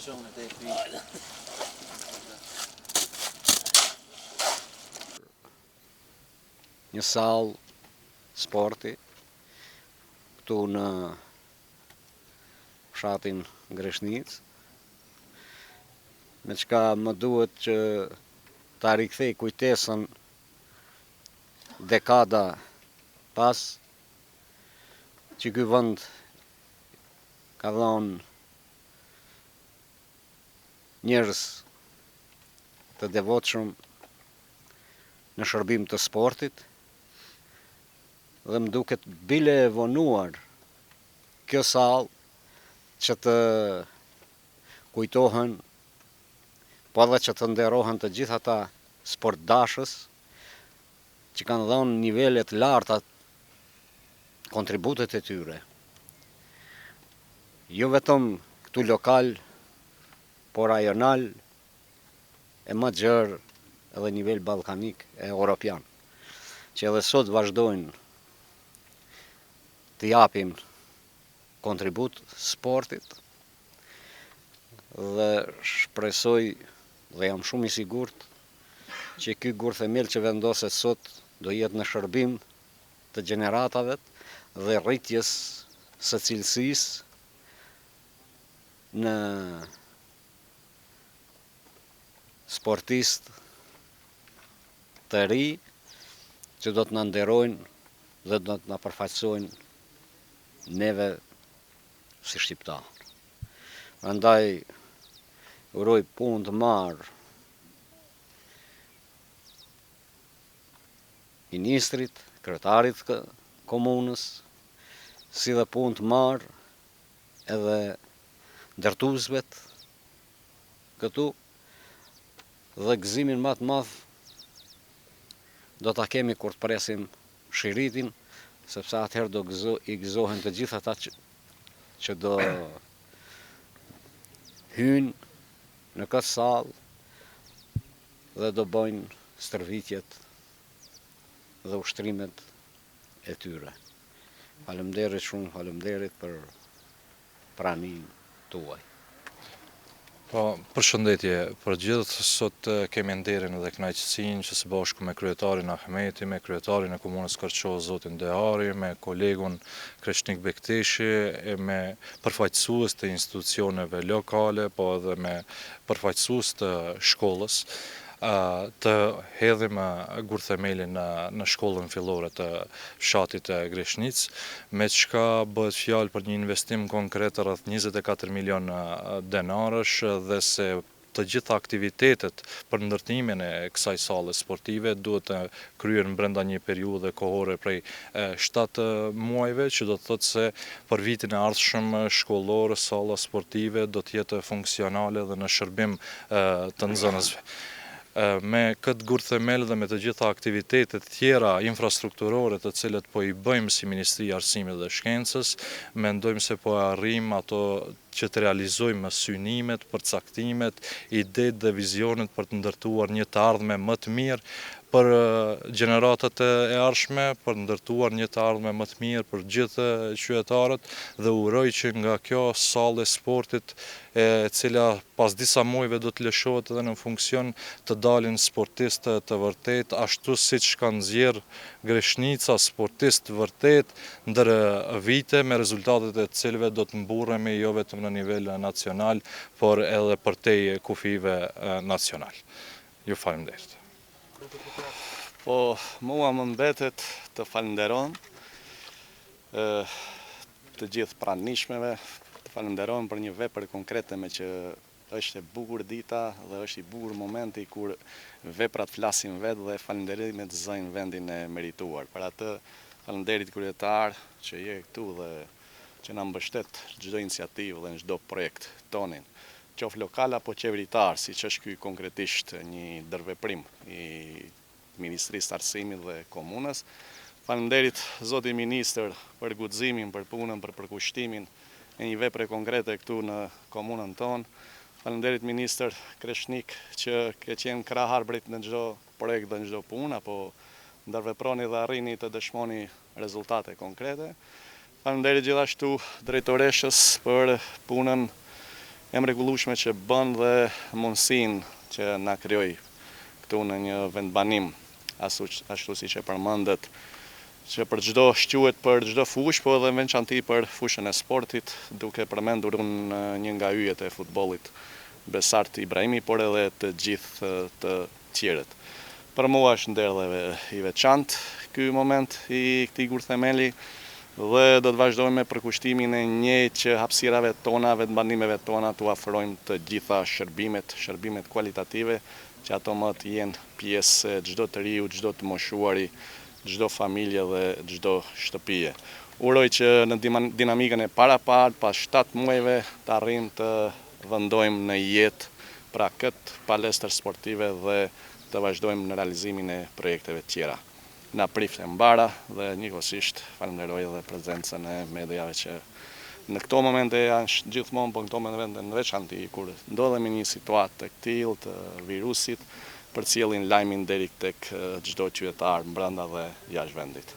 personet e fyra. Një sallë sporti këtu në fshatin Greshnic, me çka më duhet që ta rikthej kujtesën dekada pas që ky vend ka dhënë njerëz të devotshëm në shërbim të sportit dhe më duket bile e vonuar kjo sallë që të kujtohen, po edhe që të nderohen të gjithë ata sportdashës që kanë dhënë nivelet larta kontributet e tyre. Jo vetëm këtu lokal, por rajonal, e më gjerë edhe nivel ballkanik e europian, që edhe sot vazhdojnë të japin kontribut sportit dhe shpresoj dhe jam shumë i sigurt që ky gur themel që vendoset sot do jetë në shërbim të gjeneratave dhe rritjes së cilësisë në sportist të ri që do të na nderojnë dhe do të na përfaqësojnë neve si shqiptar. Prandaj uroj punë të marrë ministrit, kryetarit të komunës, si dhe punë të marrë edhe ndërtuesvet këtu dhe gëzimin më të madh do ta kemi kur të presim Shiritin, sepse atëherë i gëzohen të gjithë ata që do hynë në këtë sallë dhe do bëjnë stërvitjet dhe ushtrimet e tyre. Faleminderit shumë, faleminderit për praninë tuaj. Po, përshëndetje për gjithë, sot kemi nderin dhe kënaqësinë që së bashku me kryetarin Ahmeti, me kryetarin e komunës Kërços zotin Dehari, me kolegun Kreshnik Bekteshi, me përfaqësues të institucioneve lokale, po edhe me përfaqësues të shkollës, të hedhim gur themelin në shkollën fillore të fshatit të Greshnic, me çka bëhet fjalë për një investim konkret rreth 24 milion denarësh dhe se të gjitha aktivitetet për ndërtimin e kësaj salle sportive duhet të kryen brenda një periudhe kohore prej 7 muajve, që do të thotë se për vitin e ardhshëm shkollor salla sportive do të jetë funksionale dhe në shërbim të nxënësve. Me këtë gur themel dhe me të gjitha aktivitetet tjera infrastrukturore të cilët po i bëjmë si Ministri e Arsimit dhe Shkencës, mendojmë se po arrijmë ato që të realizojmë synimet, përcaktimet, idetë dhe vizionet për të ndërtuar një të ardhme më të mirë për gjeneratët e ardhshme, për ndërtuar një të ardhme më të mirë për gjithë qytetarët dhe uroj që nga kjo sallë e sportit e cila pas disa muajve do të lëshohet edhe në funksion të dalin sportistë të vërtet, ashtu siç kanë nxjerr Greshnica sportistë vërtet ndër vite me rezultatet e cilëve do të mburremi jo vetëm në nivel nacional, por edhe përtej kufive nacional. Ju faleminderit. Po, mua më mbetet të falenderojmë të gjithë pranishmeve, të falenderojmë për një vepër konkrete me që është e bukur dita dhe është i bukur momenti kur veprat flasin vetë dhe falenderimet zëjnë vendin e merituar. Për atë falenderit kryetar që je këtu dhe që na mbështet çdo iniciativë dhe në çdo projekt tonin, qoftë lokal apo qeveritar, siç është ky konkretisht një ndërveprim i Ministrisë Arsimit dhe Komunës. Faleminderit zoti ministër për guximin, për punën, për përkushtimin e një vepre konkrete këtu në komunën tonë. Faleminderit ministër Kreshnik që ke qenë krah arbrit në çdo projekt dhe në çdo punë, apo ndërveproni dhe arrini të dëshmoni rezultate konkrete. Faleminderit gjithashtu drejtoreshës për punën e mrekullueshme që bën dhe mundësinë që na krijoi këtu në një vendbanim, ashtu siç e përmendet, që për çdo shquhet për çdo fushë, po edhe veçanti për fushën e sportit, duke përmendur një nga yjet e futbollit, Besart Ibrahimi, por edhe të gjithë të tjerët. Për mua është nder dhe i veçantë ky moment i këtij kurthemeli dhe do të vazhdojmë me përkushtimin e njëjtë që hapësirave tona, vendbanimeve tona t'u afrojmë të gjitha shërbimet kualitative, që ato më të jenë pjesë e çdo të riu, çdo të moshuari, çdo familje dhe çdo shtëpie. Uroj që në dinamikën e parapart, pas 7 muajve, të arrijmë të vendojmë në jetë pra këtë palestër sportive dhe të vazhdojmë në realizimin e projekteve tjera. Na prift e mbara dhe njëkohësisht falenderoj edhe prezencën e mediave që në këto momente janë gjithmonë, po në këto momente në veçanti kur ndodhemi në një situatë të tillë të virusit, përcjellin lajmin deri tek çdo qytetar brenda dhe jashtë vendit.